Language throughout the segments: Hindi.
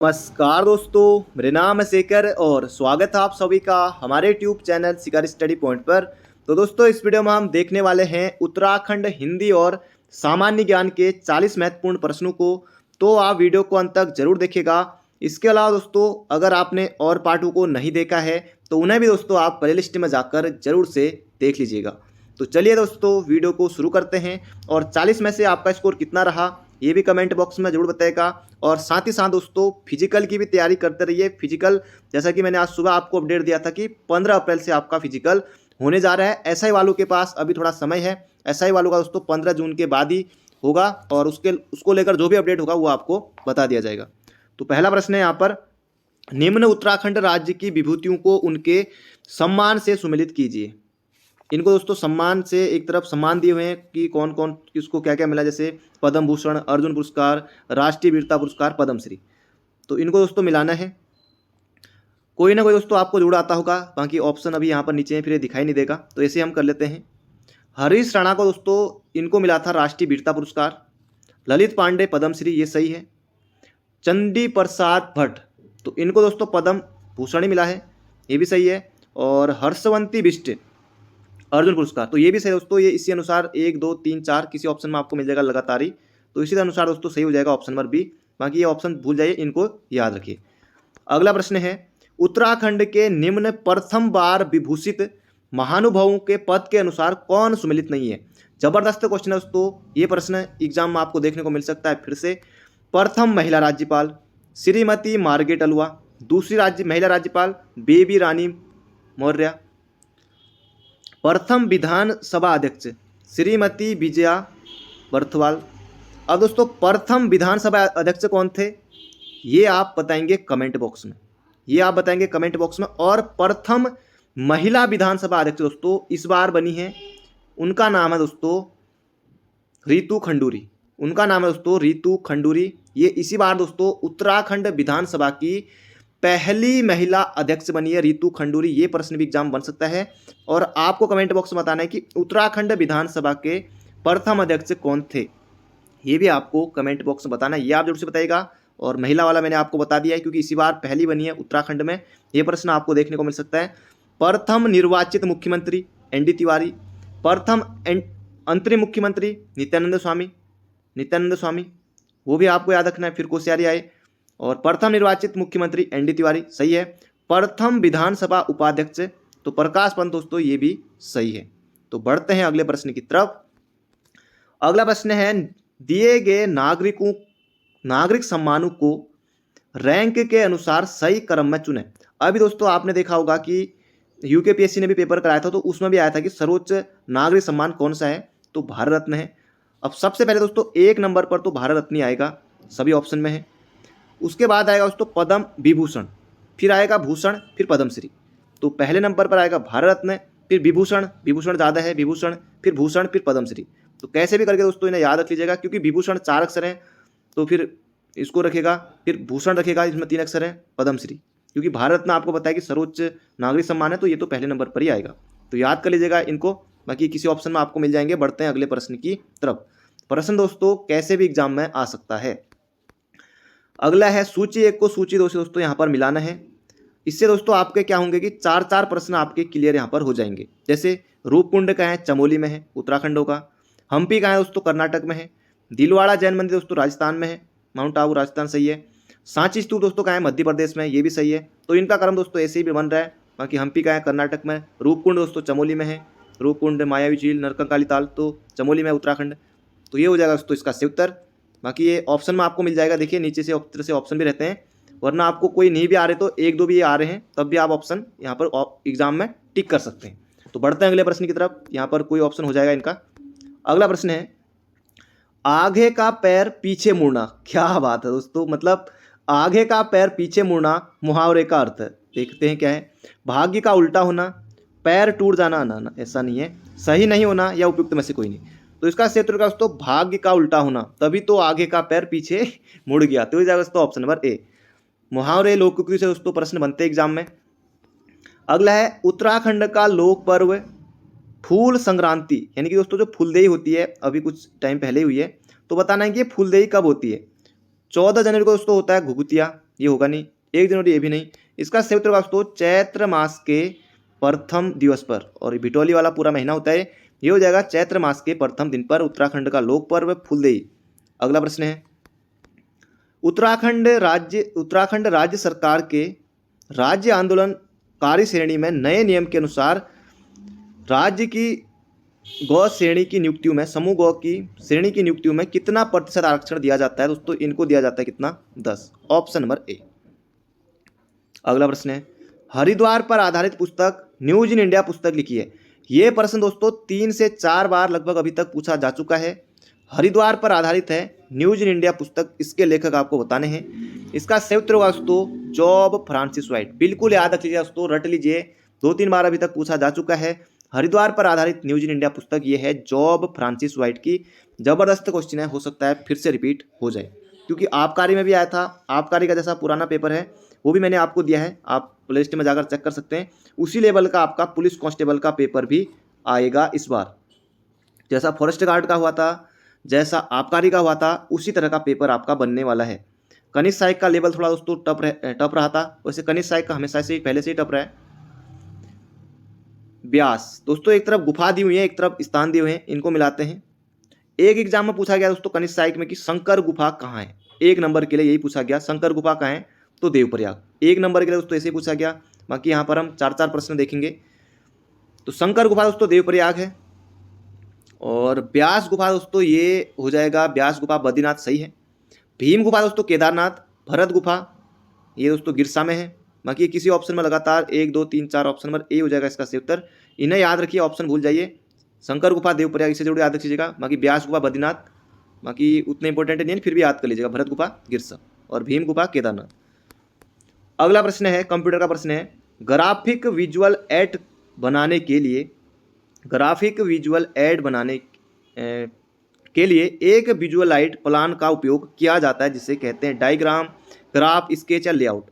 नमस्कार दोस्तों, मेरे नाम है शेखर और स्वागत है आप सभी का हमारे यूट्यूब चैनल शिखर स्टडी पॉइंट पर। तो दोस्तों, इस वीडियो में हम देखने वाले हैं उत्तराखंड हिंदी और सामान्य ज्ञान के 40 महत्वपूर्ण प्रश्नों को। तो आप वीडियो को अंत तक जरूर देखिएगा। इसके अलावा दोस्तों, अगर आपने और पार्टों को नहीं देखा है तो उन्हें भी दोस्तों आप प्लेलिस्ट में जाकर जरूर से देख लीजिएगा। तो चलिए दोस्तों, वीडियो को शुरू करते हैं और 40 में से आपका स्कोर कितना रहा ये भी कमेंट बॉक्स में जरूर बताएगा। और साथ ही साथ दोस्तों, फिजिकल की भी तैयारी करते रहिए। फिजिकल जैसा कि मैंने आज सुबह आपको अपडेट दिया था कि 15 अप्रैल से आपका फिजिकल होने जा रहा है। एसआई वालों के पास अभी थोड़ा समय है। एसआई वालों का दोस्तों 15 जून के बाद ही होगा और उसको लेकर जो भी अपडेट होगा वो आपको बता दिया जाएगा। तो पहला प्रश्न है यहाँ पर, निम्न उत्तराखंड राज्य की विभूतियों को उनके सम्मान से सुमेलित कीजिए। इनको दोस्तों सम्मान से एक तरफ सम्मान दिए हुए हैं कि कौन कौन किसको क्या क्या मिला, जैसे पद्म भूषण, अर्जुन पुरस्कार, राष्ट्रीय वीरता पुरस्कार, पद्मश्री। तो इनको दोस्तों मिलाना है। कोई ना कोई दोस्तों आपको जरूर आता होगा, बाकी ऑप्शन अभी यहाँ पर नीचे है फिर ये दिखाई नहीं देगा, तो ऐसे हम कर लेते हैं। हरीश राणा को दोस्तों इनको मिला था राष्ट्रीय वीरता पुरस्कार। ललित पांडे पद्मश्री, ये सही है। चंडी प्रसाद भट्ट, तो इनको दोस्तों पद्म भूषण ही मिला है, ये भी सही है। और हर्षवंती बिष्ट अर्जुन पुरस्कार, तो ये भी सही दोस्तों। ये इसी अनुसार 1 2 3 4 किसी ऑप्शन में आपको मिल जाएगा लगातार ही, तो इसी अनुसार दोस्तों सही हो जाएगा ऑप्शन नंबर बी। बाकी ये ऑप्शन भूल जाइए, इनको याद रखिए। अगला प्रश्न है, उत्तराखंड के निम्न प्रथम बार विभूषित महानुभावों के पद के अनुसार कौन सुमेलित नहीं है। जबरदस्त क्वेश्चन है दोस्तों, ये प्रश्न एग्जाम में आपको देखने को मिल सकता है फिर से। प्रथम महिला राज्यपाल श्रीमती मार्गरेट अलवा, दूसरी महिला राज्यपाल बेबी रानी मौर्य, प्रथम विधानसभा अध्यक्ष श्रीमती विजया बर्थवाल। अब दोस्तों, प्रथम विधानसभा अध्यक्ष कौन थे ये आप बताएंगे कमेंट बॉक्स में, और प्रथम महिला विधानसभा अध्यक्ष दोस्तों इस बार बनी है, उनका नाम है दोस्तों रितु खंडूरी। ये इसी बार दोस्तों उत्तराखंड विधानसभा की पहली महिला अध्यक्ष बनी है रितु खंडूरी। ये प्रश्न भी एग्जाम बन सकता है और आपको कमेंट बॉक्स में बताना है कि उत्तराखंड विधानसभा के प्रथम अध्यक्ष कौन थे, ये भी आपको कमेंट बॉक्स में बताना है। ये आप जरूर से बताइएगा। और महिला वाला मैंने आपको बता दिया है क्योंकि इसी बार पहली बनी है उत्तराखंड में। ये प्रश्न आपको देखने को मिल सकता है। प्रथम निर्वाचित मुख्यमंत्री ND तिवारी, प्रथम अंतरिम मुख्यमंत्री नित्यानंद स्वामी, वो भी आपको याद रखना है, फिर कोश्यारी आए। और प्रथम निर्वाचित मुख्यमंत्री ND तिवारी, सही है। प्रथम विधानसभा उपाध्यक्ष तो प्रकाश पंत दोस्तों, ये भी सही है। तो बढ़ते हैं अगले प्रश्न की तरफ। अगला प्रश्न है, दिए गए नागरिक सम्मानों को रैंक के अनुसार सही क्रम में चुनें। अभी दोस्तों आपने देखा होगा कि UKPSC ने भी पेपर कराया था, तो उसमें भी आया था कि सर्वोच्च नागरिक सम्मान कौन सा है, तो भारत रत्न है। अब सबसे पहले दोस्तों 1 नंबर पर तो भारत रत्न आएगा, सभी ऑप्शन में है। उसके बाद आएगा दोस्तों पद्म विभूषण, फिर आएगा भूषण, फिर पद्मश्री। तो पहले नंबर पर आएगा भारत रत्न, फिर विभूषण ज़्यादा है, विभूषण, फिर भूषण, फिर पद्मश्री। तो कैसे भी करके दोस्तों इन्हें याद रख लीजिएगा, क्योंकि विभूषण 4 अक्षर हैं तो फिर इसको रखेगा, फिर भूषण रखेगा, इसमें 3 अक्षर है, पद्मश्री। क्योंकि भारत रत्न आपको बताया कि सर्वोच्च नागरिक सम्मान है, तो ये तो पहले नंबर पर ही आएगा, तो याद कर लीजिएगा इनको। बाकी किसी ऑप्शन में आपको मिल जाएंगे। बढ़ते हैं अगले प्रश्न की तरफ। प्रश्न दोस्तों कैसे भी एग्जाम में आ सकता है। अगला है सूची 1 को सूची 2 से दोस्तों यहाँ पर मिलाना है। इससे दोस्तों आपके क्या होंगे कि 4 प्रश्न आपके क्लियर यहाँ पर हो जाएंगे। जैसे रूपकुंड का है, चमोली में है, उत्तराखंड होगा। हम्पी का है दोस्तों, कर्नाटक में है। दिलवाड़ा जैन मंदिर दोस्तों राजस्थान में है, माउंट आबू राजस्थान, सही है। सांची स्तूप दोस्तों का है मध्य प्रदेश में, ये भी सही है। तो इनका क्रम दोस्तों ऐसे ही भी बन रहा है। बाकी हम्पी का है कर्नाटक में, रूपकुंड दोस्तों चमोली में है, रूपकुंड, मायावी झील, नरकंकाली ताल तो चमोली में, उत्तराखंड। तो ये हो जाएगा दोस्तों इसका सही उत्तर। बाकी ये ऑप्शन में आपको मिल जाएगा, देखिए नीचे से तरह से ऑप्शन भी रहते हैं, वरना आपको कोई नहीं भी आ रहे तो 1 2 भी आ रहे हैं तब भी आप ऑप्शन यहाँ पर एग्जाम में टिक कर सकते हैं। तो बढ़ते हैं अगले प्रश्न की तरफ। यहाँ पर कोई ऑप्शन हो जाएगा इनका। अगला प्रश्न है, आगे का पैर पीछे मुड़ना। क्या बात है दोस्तों, मतलब आगे का पैर पीछे मुड़ना मुहावरे का अर्थ है। देखते हैं क्या है। भाग्य का उल्टा होना, पैर टूट जाना, ना ऐसा नहीं है, सही नहीं होना या उपयुक्त में से कोई नहीं। तो इसका क्षेत्र का दोस्तों भाग्य का उल्टा होना, तभी तो आगे का पैर पीछे मुड़ गया। तो ये जाएगा दोस्तों ऑप्शन नंबर ए। मुहावरे लोकोक्ति से दोस्तों प्रश्न बनते हैं एग्जाम में। अगला है, उत्तराखंड का लोक पर्व फूल संक्रांति, यानी कि दोस्तों जो फूलदेई होती है, अभी कुछ टाइम पहले हुई है, तो बताना है कि ये फूलदेई कब होती है। 14 जनवरी को दोस्तों होता है घुघुतिया, ये होगा नहीं। 1 जनवरी ये भी नहीं। इसका संयुक्त होगा दोस्तों चैत्र मास के प्रथम दिवस पर, और भिटौली वाला पूरा महीना होता है, ये हो जाएगा चैत्र मास के प्रथम दिन पर उत्तराखंड का लोक पर्व फूलदेई। अगला प्रश्न है उत्तराखंड राज्य सरकार के राज्य आंदोलनकारी श्रेणी में नए नियम के अनुसार राज्य की गौ श्रेणी की नियुक्तियों में, समूह गौ की श्रेणी की नियुक्तियों में कितना प्रतिशत आरक्षण दिया जाता है दोस्तों? इनको दिया जाता है कितना? 10। Option number A. अगला प्रश्न है हरिद्वार पर आधारित पुस्तक न्यूज इन इंडिया पुस्तक लिखी है। ये प्रश्न दोस्तों 3 से 4 बार लगभग अभी तक पूछा जा चुका है। हरिद्वार पर आधारित है न्यूज इन इंडिया पुस्तक, इसके लेखक आपको बताने हैं। इसका संयुक्त होगा दोस्तों जॉब फ्रांसिस वाइट। बिल्कुल याद रख लीजिए दोस्तों, रट लीजिए, 2-3 बार अभी तक पूछा जा चुका है। हरिद्वार पर आधारित न्यूज इन इंडिया पुस्तक ये है जॉब फ्रांसिस वाइट की। जबरदस्त क्वेश्चन है, हो सकता है फिर से रिपीट हो जाए, क्योंकि आबकारी में भी आया था। आबकारी का जैसा पुराना पेपर है वो भी मैंने आपको दिया है, आप प्ले लिस्ट में जाकर चेक कर सकते हैं। उसी लेवल का आपका पुलिस कांस्टेबल का पेपर भी आएगा इस बार। जैसा फॉरेस्ट गार्ड का हुआ था, जैसा आबकारी का हुआ था, उसी तरह का पेपर आपका बनने वाला है। कनिष्ठ सहायक का लेवल थोड़ा दोस्तों टफ रहा था, वैसे कनिष्ठ सहायक का हमेशा से पहले से ही टफ रहा है। ब्यास दोस्तों एक तरफ गुफा दी हुई है, एक तरफ स्थान दिए हुए हैं, इनको मिलाते हैं। एक एग्जाम में पूछा गया दोस्तों कनिष्ठ सहायक में कि शंकर गुफा कहाँ है। 1 नंबर के लिए यही पूछा गया, शंकर गुफा कहाँ है? तो देवप्रयाग। 1 नंबर के लिए दोस्तों ऐसे ही पूछा गया। बाकी यहाँ पर हम 4-4 प्रश्न देखेंगे। तो शंकर गुफा दोस्तों देवप्रयाग है। और ब्यास गुफा दोस्तों ये हो जाएगा, ब्यास गुफा बद्रीनाथ सही है। भीम गुफा दोस्तों केदारनाथ। भरत गुफा ये दोस्तों गिरसा में है। बाकी किसी ऑप्शन में लगातार 1, 2, 3, 4 ऑप्शन नंबर ए हो जाएगा इसका सही उत्तर। इन्हें याद रखिए, ऑप्शन भूल जाइए। शंकर गुफा देवप्रयाग इसे जरूर याद रखिएगा। बाकी ब्यास गुफा बद्रीनाथ बाकी उतने इंपॉर्टेंट नहीं, फिर भी याद कर लीजिएगा। भरत गुफा गिरसा और भीम गुफा केदारनाथ। अगला प्रश्न है कंप्यूटर का प्रश्न है ग्राफिक विजुअल ऐड बनाने के लिए एक विजुअलाइट प्लान का उपयोग किया जाता है जिसे कहते हैं डायग्राम, ग्राफ, स्केच या लेआउट।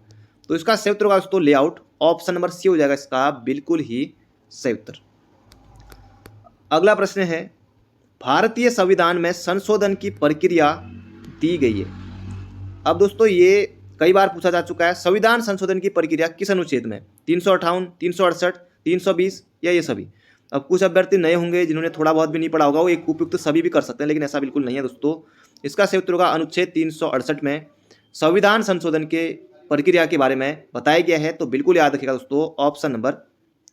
तो इसका सही उत्तर होगा दोस्तों लेआउट। ऑप्शन नंबर सी हो जाएगा इसका बिल्कुल ही सही उत्तर। अगला प्रश्न है भारतीय संविधान में संशोधन की प्रक्रिया दी गई है। अब दोस्तों ये कई बार पूछा जा चुका है, संविधान संशोधन की प्रक्रिया किस अनुच्छेद में? 358, 368, 320 या ये सभी? अब कुछ अभ्यर्थी नए होंगे जिन्होंने थोड़ा बहुत भी नहीं पढ़ा होगा, वो एक उपयुक्त सभी भी कर सकते हैं, लेकिन ऐसा बिल्कुल नहीं है दोस्तों। इसका सही उत्तर होगा अनुच्छेद 368 में संविधान संशोधन के प्रक्रिया के बारे में बताया गया है। तो बिल्कुल याद रखिएगा दोस्तों, ऑप्शन नंबर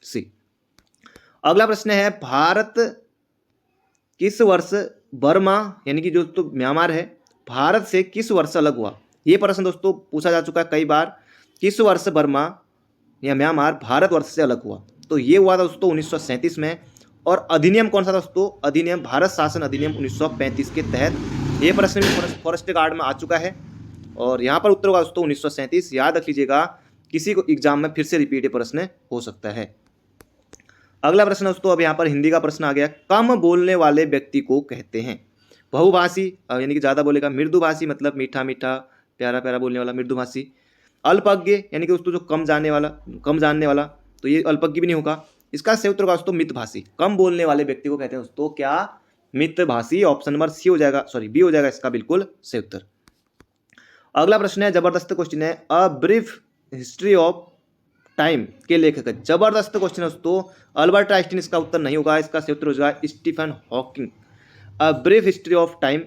सी। अगला प्रश्न है भारत किस वर्ष बर्मा यानी कि जो तो म्यांमार है, भारत से किस वर्ष अलग हुआ? ये प्रश्न दोस्तों पूछा जा चुका है कई बार। किस वर्ष बर्मा या म्यांमार भारत वर्ष से अलग हुआ? तो ये हुआ था दोस्तों 1937 में। और अधिनियम कौन सा दोस्तों? अधिनियम भारत शासन अधिनियम 1935 के तहत। ये प्रश्न भी फॉरेस्ट गार्ड में आ चुका है और यहाँ पर उत्तर होगा दोस्तों 1937। याद रख लीजिएगा, किसी को एग्जाम में फिर से रिपीट प्रश्न हो सकता है। अगला प्रश्न दोस्तों अब यहाँ पर हिंदी का प्रश्न आ गया। कम बोलने वाले व्यक्ति को कहते हैं बहुभाषी यानी कि ज़्यादा बोलेगा, मृदुभाषी मतलब मीठा मीठा प्यारा प्यारा बोलने वाला मृदुभाषी, अल्पज्ञ यानी कि दोस्तों जो कम जानने वाला, तो ये अल्पज्ञ भी नहीं होगा। इसका सही उत्तर होगा दोस्तों मितभाषी। कम बोलने वाले व्यक्ति को कहते हैं दोस्तों क्या? मितभाषी। ऑप्शन नंबर सी हो जाएगा, सॉरी बी हो जाएगा इसका बिल्कुल सही उत्तर। अगला प्रश्न है जबरदस्त क्वेश्चन है, अ ब्रीफ हिस्ट्री ऑफ टाइम के लेखक है। जबरदस्त क्वेश्चन है दोस्तों, अल्बर्ट आइंस्टीन इसका उत्तर नहीं होगा। इसका सही उत्तर हो जाएगा Stephen Hawking. A brief history of time,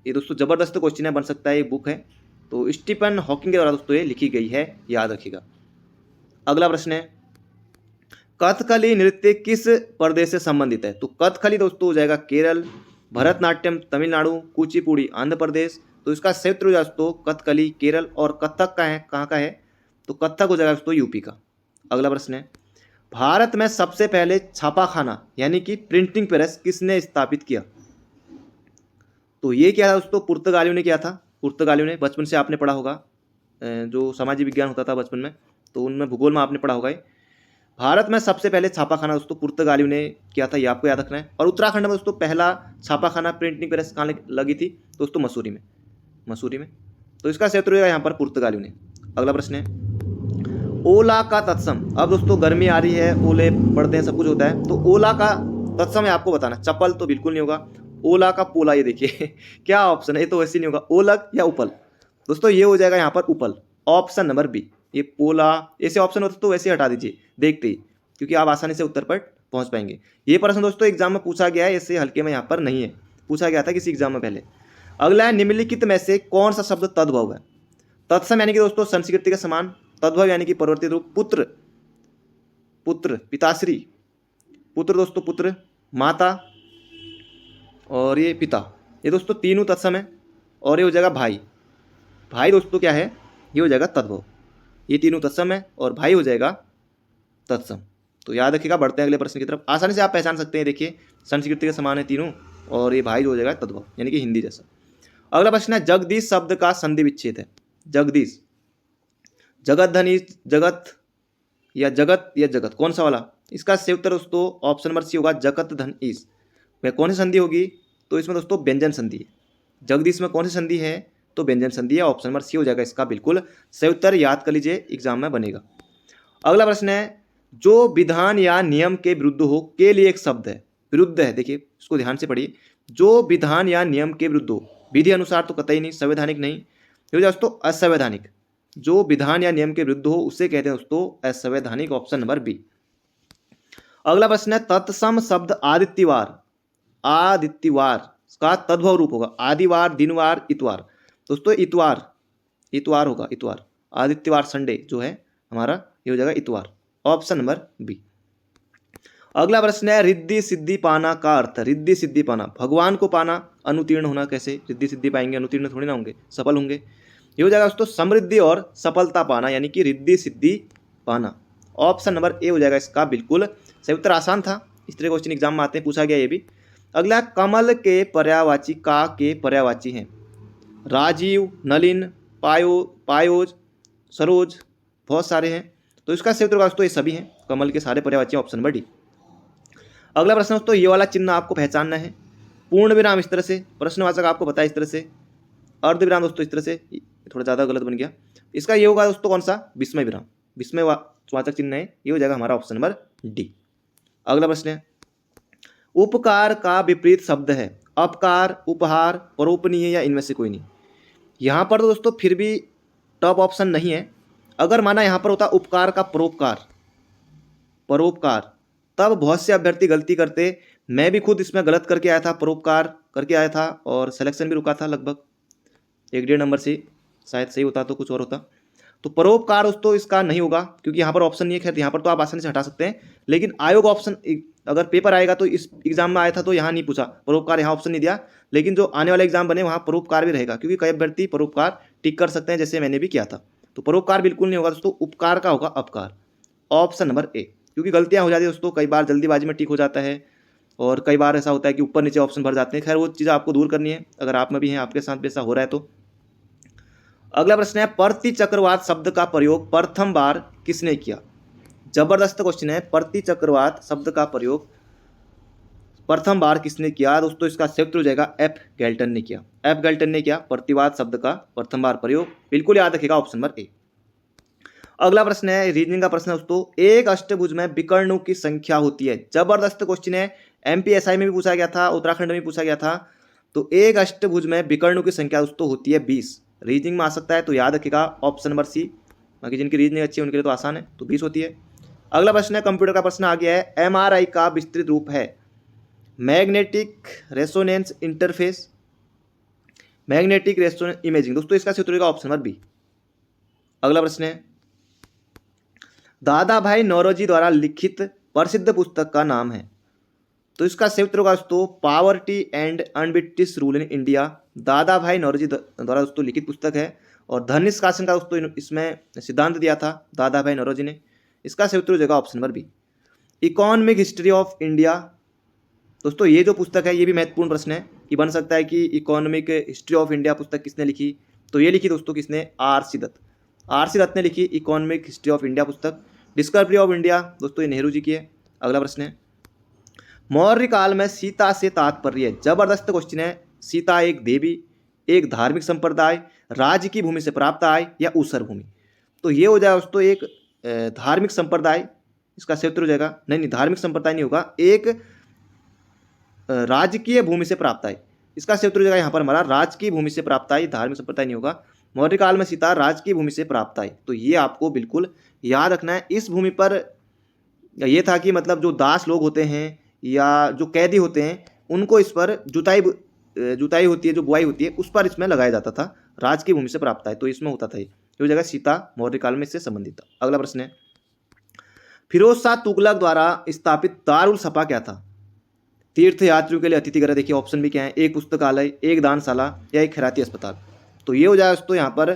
ये दोस्तों जबरदस्त क्वेश्चन है, बन सकता है ये बुक है। तो स्टीफन हॉकिंग के द्वारा दोस्तों ये लिखी गई है, याद रखिएगा। अगला प्रश्न है कथकली नृत्य किस प्रदेश से संबंधित है? तो कथकली दोस्तों हो जाएगा केरल, भरतनाट्यम तमिलनाडु, कुचिपुड़ी आंध्र प्रदेश। तो इसका सही उत्तर हो जाएगा दोस्तों कथकली केरल। और कथक का है, कहाँ का है? तो कथक हो जाएगा दोस्तों यूपी का। अगला प्रश्न है भारत में सबसे पहले छापाखाना यानी कि प्रिंटिंग प्रेस किसने स्थापित किया? तो ये क्या था दोस्तों? पुर्तगालियों ने किया था। पुर्तगालियों ने, बचपन से आपने पढ़ा होगा, जो सामाजिक विज्ञान होता था बचपन में, तो उनमें भूगोल में आपने पढ़ा होगा। भारत में सबसे पहले छापाखाना दोस्तों पुर्तगालियों ने किया था, ये आपको याद रखना है। और उत्तराखंड में दोस्तों पहला छापाखाना प्रिंटिंग प्रेस कहाँ लगी थी दोस्तों? मसूरी में। तो इसका सही उत्तर होगा यहाँ पर पुर्तगालियों ने। अगला प्रश्न है ओला का तत्सम। अब दोस्तों गर्मी आ रही है, ओले पड़ते हैं, सब कुछ होता है, तो ओला का तत्सम है आपको बताना। चप्पल तो बिल्कुल नहीं होगा। ओला का पोला, ये देखिए क्या ऑप्शन है, ये तो वैसे नहीं होगा। ओलग या उपल? दोस्तों ये हो जाएगा यहाँ पर उपल। Option number B. ये पोला ऐसे ऑप्शन होते तो वैसे हटा दीजिए देखते ही, क्योंकि आप आसानी से उत्तर पर पहुंच पाएंगे। ये प्रश्न दोस्तों एग्जाम में पूछा गया है, इससे हल्के में यहाँ पर नहीं है, पूछा गया था किसी एग्जाम में पहले। अगला है निम्नलिखित में से कौन सा शब्द तद्भव है? तत्सम यानी कि दोस्तों संस्कृति के समान, तद्भव यानी कि परिवर्तित रूप, पुत्र, पुत्र पिताश्री, पुत्र दोस्तों पुत्र, माता और ये पिता, ये दोस्तों तीनों तत्सम है। और ये हो जाएगा भाई, भाई दोस्तों क्या है, ये हो जाएगा तद्भव। ये तीनों तत्सम है और भाई हो जाएगा तत्सम। तो याद रखिएगा, बढ़ते हैं अगले प्रश्न की तरफ। आसानी से आप पहचान सकते हैं, देखिए संस्कृति के समान है तीनों, और ये भाई जो हो जाएगा तद्भव यानी कि हिंदी जैसा। अगला प्रश्न है जगदीश शब्द का संधि विच्छेद है। जगदीश, जगत धनी, जगत या जगत या जगत, कौन सा वाला? इसका सही उत्तर दोस्तों ऑप्शन नंबर सी होगा, जगत धन ईस। वह कौन सी संधि होगी? तो इसमें दोस्तों व्यंजन संधि है। जगदीश में कौन सी संधि है? तो व्यंजन संधि है। ऑप्शन नंबर सी हो जाएगा इसका बिल्कुल सही उत्तर, याद कर लीजिए एग्जाम में बनेगा। अगला प्रश्न है जो विधान या नियम के विरुद्ध हो के लिए एक शब्द है, विरुद्ध है, देखिए इसको ध्यान से पढ़िए। जो विधान या नियम के विरुद्ध हो, विधि अनुसार तो कतई नहीं, संवैधानिक नहीं, ये हो जाए दोस्तों असंवैधानिक। जो विधान या नियम के विरुद्ध हो उसे कहते हैं दोस्तों असंवैधानिक, ऑप्शन नंबर बी। अगला प्रश्न है तत्सम शब्द आदित्यवार, आदित्यवार का तद्भव रूप होगा, आदिवार, दिनवार, इतवार। दोस्तों इतवार, इतवार होगा, इतवार, आदित्यवार संडे जो है हमारा, ये हो जाएगा इतवार, ऑप्शन नंबर बी। अगला प्रश्न है रिद्धि सिद्धि पाना का अर्थ, रिद्धि सिद्धि पाना, भगवान को पाना, अनुतीर्ण होना, कैसे रिद्धि सिद्धि पाएंगे, अनुतीर्ण थोड़ी ना होंगे, सफल होंगे। ये हो जाएगा दोस्तों समृद्धि और सफलता पाना, यानी कि रिद्धि सिद्धि पाना, ऑप्शन नंबर ए हो जाएगा इसका बिल्कुल सही उत्तर। आसान था, इस तरह क्वेश्चन एग्जाम में आते हैं, पूछा गया ये भी। अगला कमल के पर्यायवाची का के पर्यायवाची हैं राजीव, नलिन, पायोज, सरोज, बहुत सारे हैं। तो इसका सही उत्तर दोस्तों ये सभी हैं, कमल के सारे पर्यायवाची, ऑप्शन नंबर डी। अगला प्रश्न दोस्तों ये वाला चिन्ह आपको पहचानना है, पूर्ण विराम इस तरह से, प्रश्नवाचक आपको पता है इस तरह से, अर्ध विराम दोस्तों इस तरह से, थोड़ा ज़्यादा गलत बन गया। इसका ये होगा दोस्तों कौन सा, विस्मय विराम, विस्मय वाचक चिन्ह है, ये हो जाएगा हमारा ऑप्शन नंबर डी। अगला प्रश्न है उपकार का विपरीत शब्द है अपकार, उपहार, परोपनीय या इनमें से कोई नहीं। यहाँ पर तो दोस्तों फिर भी टॉप ऑप्शन नहीं है। अगर माना यहाँ पर होता उपकार का परोपकार, परोपकार, तब बहुत से अभ्यर्थी गलती करते, मैं भी खुद इसमें गलत करके आया था, परोपकार करके आया था और सिलेक्शन भी रुका था लगभग 1-1.5 नंबर से, शायद सही होता तो कुछ और होता। तो परोपकार दोस्तों इसका नहीं होगा, क्योंकि यहाँ पर ऑप्शन नहीं है। खैर यहाँ पर तो आप आसानी से हटा सकते हैं, लेकिन आयोग ऑप्शन अगर पेपर आएगा तो इस एग्जाम में आया था तो यहाँ नहीं पूछा परोपकार, यहाँ ऑप्शन नहीं दिया, लेकिन जो आने वाले एग्जाम बने वहाँ परोपकार भी रहेगा, क्योंकि कई अभ्यर्थी परोपकार टिक कर सकते हैं, जैसे मैंने भी किया था। तो परोपकार बिल्कुल नहीं होगा दोस्तों, उपकार का होगा अपकार, ऑप्शन नंबर ए। क्योंकि गलतियाँ हो जाती है दोस्तों, कई बार जल्दीबाजी में टिक हो जाता है और कई बार ऐसा होता है कि ऊपर नीचे ऑप्शन भर जाते हैं। खैर वो चीज़ आपको दूर करनी है, अगर आप में भी हैं, आपके साथ भी ऐसा हो रहा है तो। अगला प्रश्न है प्रतिचक्रवात शब्द का प्रयोग प्रथम बार किसने किया? जबरदस्त क्वेश्चन है, प्रतिचक्रवात शब्द का प्रयोग प्रथम बार किसने किया? दोस्तों इसका सही उत्तर हो जाएगा एफ गैल्टन ने किया, एफ गैल्टन ने किया प्रतिवाद शब्द का प्रथम बार प्रयोग, बिल्कुल याद रखिएगा, ऑप्शन नंबर ए। अगला प्रश्न है रीजनिंग का प्रश्न है दोस्तों, एक अष्टभुज में विकर्णों की संख्या होती है। जबरदस्त क्वेश्चन है, एमपीएसआई में भी पूछा गया था, उत्तराखंड में भी पूछा गया था। तो एक अष्टभुज में विकर्णों की संख्या दोस्तों होती है 20। रीजनिंग में आ सकता है तो याद रखिएगा ऑप्शन नंबर सी, बाकी जिनकी रीजनिंग अच्छी है उनके लिए तो आसान है, तो 20 होती है। अगला प्रश्न है कंप्यूटर का प्रश्न आ गया है, एमआरआई का विस्तृत रूप है magnetic resonance interface, magnetic resonance imaging. दोस्तों इसका सही उत्तर होगा ऑप्शन नंबर बी। अगला प्रश्न है दादा भाई नौरोजी द्वारा लिखित प्रसिद्ध पुस्तक का नाम है। तो इसका सही उत्तर होगा दोस्तों poverty and un-British rule in India, दादा भाई नौरोजी द्वारा दोस्तों लिखित पुस्तक है। और धन निष्कासन का दोस्तों इसमें सिद्धांत दिया था दादा भाई नौरोजी ने। इसका सही उत्तर हो जाएगा option number B. Economic history of India, दोस्तों ये जो पुस्तक है ये भी महत्वपूर्ण प्रश्न है कि बन सकता है कि इकोनॉमिक हिस्ट्री ऑफ इंडिया पुस्तक किसने लिखी? तो ये लिखी दोस्तों किसने? आर.सी. दत्त, आर.सी. दत्त ने लिखी इकोनॉमिक हिस्ट्री ऑफ इंडिया पुस्तक। डिस्कवरी ऑफ इंडिया दोस्तों ये नेहरू जी की है। अगला प्रश्न है मौर्य काल में सीता से तात्पर्य, जबरदस्त क्वेश्चन है, सीता एक देवी, एक धार्मिक संप्रदाय, राज्य की भूमि से प्राप्त आय या ऊसर भूमि। तो ये हो जाएगा दोस्तों एक धार्मिक संप्रदाय, इसका सही उत्तर हो जाएगा नहीं धार्मिक संप्रदाय नहीं होगा, एक राजकीय भूमि से प्राप्त आय, इसका सही उत्तर हो जाएगा यहाँ पर हमारा राजकीय भूमि से प्राप्त आय, धार्मिक संप्रदाय नहीं होगा। मौर्य काल में सीता राजकीय भूमि से प्राप्त आई। तो ये आपको बिल्कुल याद रखना है। इस भूमि पर ये था कि मतलब जो दास लोग होते हैं या जो कैदी होते हैं उनको इस पर जुताई होती है, जो बुआई होती है उस पर इसमें लगाया जाता था। राजकीय भूमि से प्राप्त है तो इसमें होता था ये जो जगह सीता मौर्य काल में इससे संबंधित था। अगला प्रश्न है, फिरोज शाह तुगलक द्वारा स्थापित दारुल सफा क्या था? तीर्थ यात्रियों के लिए अतिथि गृह। देखिए ऑप्शन भी क्या है, एक पुस्तकालय, एक दानशाला या एक खैराती अस्पताल। तो ये हो जाए दोस्तों यहाँ पर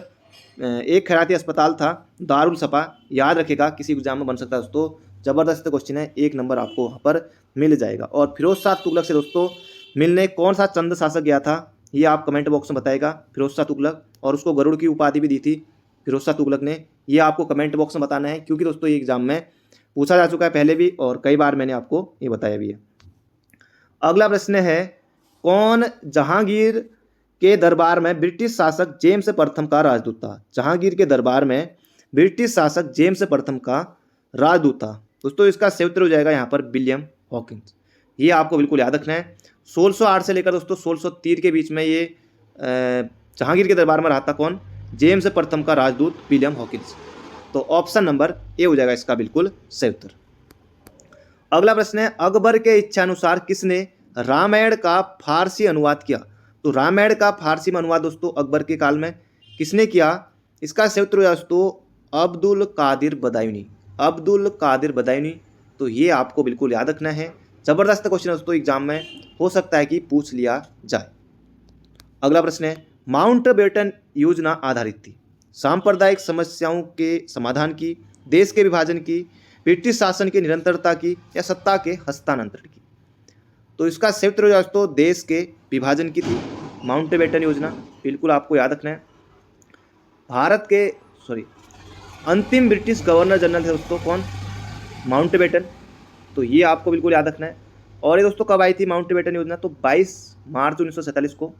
एक खैराती अस्पताल था, दारुल सफा। याद रखेगा, किसी एग्जाम में बन सकता है दोस्तों, जबरदस्त क्वेश्चन है, 1 नंबर आपको वहाँ पर मिल जाएगा। और फिरोज शाह तुगलक से दोस्तों मिलने कौन सा चंद शासक गया था, ये आप कमेंट बॉक्स में बताएगा। फिरोज शाह तुगलक, और उसको गरुड़ की उपाधि भी दी थी फिरोज शाह तुगलक ने, ये आपको कमेंट बॉक्स में बताना है, क्योंकि दोस्तों ये एग्जाम में पूछा जा चुका है पहले भी और कई बार मैंने आपको ये बताया भी है। अगला प्रश्न है, कौन जहांगीर के दरबार में ब्रिटिश शासक जेम्स प्रथम का राजदूत था? जहांगीर के दरबार में ब्रिटिश शासक जेम्स प्रथम का राजदूत था दोस्तों। इसका सही उत्तर हो जाएगा यहाँ पर विलियम हॉकिंस। ये आपको बिल्कुल याद रखना है। 1608 से लेकर दोस्तों 1630 के बीच में ये जहांगीर के दरबार में रहा था कौन? जेम्स प्रथम का राजदूत विलियम हॉकिंस। तो ऑप्शन नंबर ए हो जाएगा इसका बिल्कुल सही उत्तर। अगला प्रश्न है, अकबर के इच्छानुसार किसने रामायण का फारसी अनुवाद किया? तो रामायण का फारसी में अनुवाद दोस्तों अकबर के काल में किसने किया? इसका सही उत्तर दोस्तों अब्दुल कादिर बदायूनी। अब्दुल कादिर बदायूनी। तो ये आपको बिल्कुल याद रखना है। जबरदस्त क्वेश्चन दोस्तों एग्जाम में हो सकता है कि पूछ लिया जाए। अगला प्रश्न है, माउंटबेटन योजना आधारित थी सांप्रदायिक समस्याओं के समाधान की, देश के विभाजन की, ब्रिटिश शासन की निरंतरता की या सत्ता के हस्तांतरण की? तो इसका सही उत्तर दोस्तों देश के विभाजन की थी माउंटबेटन योजना। बिल्कुल आपको याद रखना है। भारत के अंतिम ब्रिटिश गवर्नर जनरल थे दोस्तों कौन? माउंटबेटन। तो ये आपको बिल्कुल याद रखना है। और ये दोस्तों कब आई थी माउंटबेटन योजना? तो 22 मार्च 1947 को।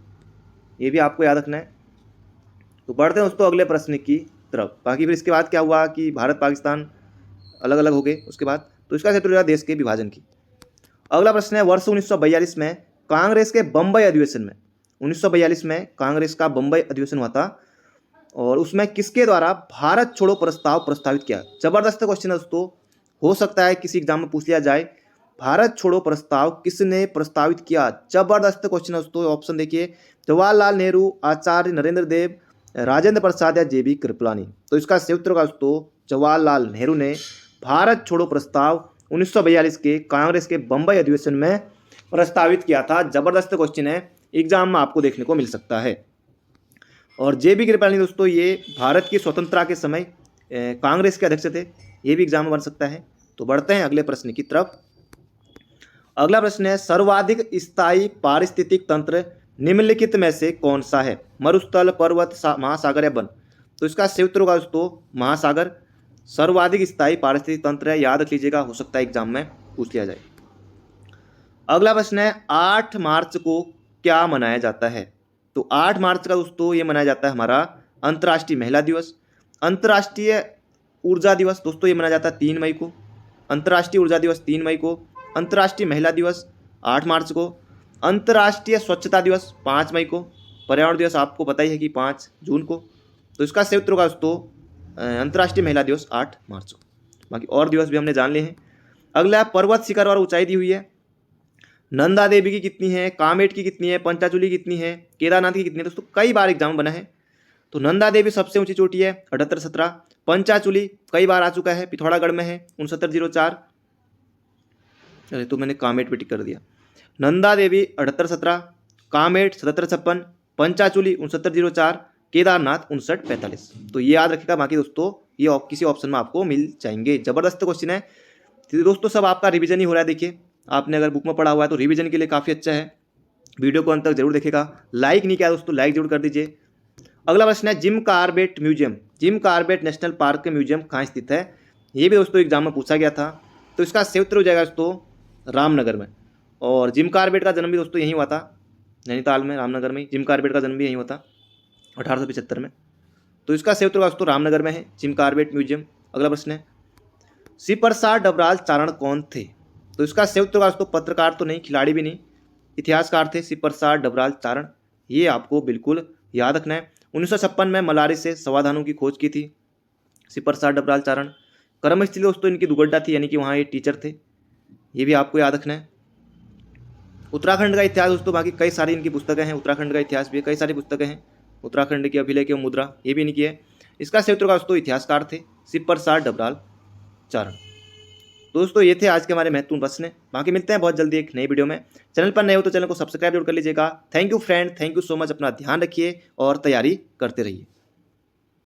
ये भी आपको याद रखना है। तो बढ़ते हैं दोस्तों अगले प्रश्न की तरफ। बाकी फिर इसके बाद क्या हुआ कि भारत पाकिस्तान अलग अलग हो गए उसके बाद। तो इसका सही उत्तर देश के विभाजन की। अगला प्रश्न है, वर्ष 1942 में कांग्रेस के बम्बई अधिवेशन में 1942 में कांग्रेस का बम्बई अधिवेशन हुआ था और उसमें किसके द्वारा भारत छोड़ो प्रस्ताव प्रस्तावित किया? जबरदस्त क्वेश्चन है दोस्तों, हो सकता है किसी एग्जाम में पूछ लिया जाए। भारत छोड़ो प्रस्ताव किसने प्रस्तावित किया? जबरदस्त क्वेश्चन है दोस्तों। ऑप्शन देखिए, जवाहरलाल नेहरू, आचार्य नरेंद्र देव, राजेंद्र प्रसाद या जेबी कृपलानी। तो इसका सही उत्तर होगा दोस्तों जवाहरलाल नेहरू ने भारत छोड़ो प्रस्ताव 1942 के कांग्रेस के बम्बई अधिवेशन में प्रस्तावित किया था। जबरदस्त क्वेश्चन है, एग्जाम में आपको देखने को मिल सकता है। और जेबी कृपलानी दोस्तों ये भारत की स्वतंत्रता के समय कांग्रेस के अध्यक्ष थे। ये भी एग्जाम में बन सकता है। तो बढ़ते हैं अगले प्रश्न की तरफ। अगला प्रश्न है, सर्वाधिक स्थायी पारिस्थितिक तंत्र निम्नलिखित में से कौन सा है? मरुस्थल, पर्वत, महासागर या वन? तो इसका सही उत्तर होगा दोस्तों महासागर। सर्वाधिक स्थायी पारिस्थितिक तंत्र है, याद रख लीजिएगा, हो सकता है एग्जाम में पूछ लिया जाए। अगला प्रश्न है, 8 मार्च को क्या मनाया जाता है? तो 8 मार्च का दोस्तों ये मनाया जाता है हमारा अंतर्राष्ट्रीय महिला दिवस। अंतर्राष्ट्रीय ऊर्जा दिवस दोस्तों ये मनाया जाता है 3 मई को। अंतर्राष्ट्रीय ऊर्जा दिवस 3 मई को। अंतर्राष्ट्रीय महिला दिवस 8 मार्च को। अंतर्राष्ट्रीय स्वच्छता दिवस 5 मई को। पर्यावरण दिवस आपको पता ही है कि 5 जून को। तो इसका सही उत्तर होगा दोस्तों अंतर्राष्ट्रीय महिला दिवस 8 मार्च को। बाकी और दिवस भी हमने जान लिए हैं। अगला पर्वत शिखर और ऊंचाई दी हुई है। नंदा देवी की कितनी है, कामेट की कितनी है, पंचाचूली की कितनी है, केदारनाथ की कितनी है? दोस्तों कई बार एग्जाम बना है। तो नंदा देवी सबसे ऊंची चोटी है 7817। पंचाचूली कई बार आ चुका है, पिथौरागढ़ में है 6904। अरे तो मैंने कामेट पे टिक कर दिया। नंदा देवी 7817, कामेट 7756, पंचाचूली 6904, केदारनाथ 5945। तो ये याद रखिएगा। बाकी दोस्तों ये किसी ऑप्शन में आपको मिल जाएंगे। जबरदस्त क्वेश्चन है दोस्तों, सब आपका रिवीजन ही हो रहा है। देखिए आपने अगर बुक में पढ़ा हुआ है तो रिवीजन के लिए काफ़ी अच्छा है। वीडियो को अंत तक जरूर देखेगा। लाइक नहीं किया दोस्तों, लाइक जरूर कर दीजिए। अगला प्रश्न है, Jim Corbett museum, Jim Corbett national park के म्यूजियम कहाँ स्थित है? ये भी दोस्तों एग्जाम में पूछा गया था। तो इसका सही उत्तर हो जाएगा दोस्तों रामनगर में। और जिम कॉर्बेट का जन्म भी दोस्तों यहीं हुआ था, नैनीताल में, रामनगर में। जिम कॉर्बेट का जन्म भी यहीं हुआ था 1875 में। तो इसका सही उत्तर दोस्तों रामनगर में है जिम कॉर्बेट म्यूजियम। अगला प्रश्न है, श्री प्रसाद डबराल चारण कौन थे? तो इसका सही उत्तर दोस्तों पत्रकार तो नहीं, खिलाड़ी भी नहीं, इतिहासकार थे श्री प्रसाद डबराल चारण। ये आपको बिल्कुल याद रखना है। 1956 में मलारी से समाधानों की खोज की थी सिपरसार डबराल चारण। कर्मस्थली दोस्तों इनकी दुगड्डा थी, यानी कि वहाँ ये टीचर थे, ये भी आपको याद रखना है। उत्तराखंड का इतिहास दोस्तों बाकी कई सारी इनकी पुस्तकें हैं, उत्तराखंड का इतिहास भी कई सारी पुस्तकें हैं। उत्तराखंड की अभिलेख एवं मुद्रा, ये भी इनकी है। इसका संयुक्त का दोस्तों इतिहासकार थे सिपरसार डबराल चारण। दोस्तों ये थे आज के हमारे महत्वपूर्ण प्रश्न। बाकी मिलते हैं बहुत जल्दी एक नई वीडियो में। चैनल पर नए हो तो चैनल को सब्सक्राइब जरूर कर लीजिएगा। Thank you friend, thank you so much. अपना ध्यान रखिए और तैयारी करते रहिए।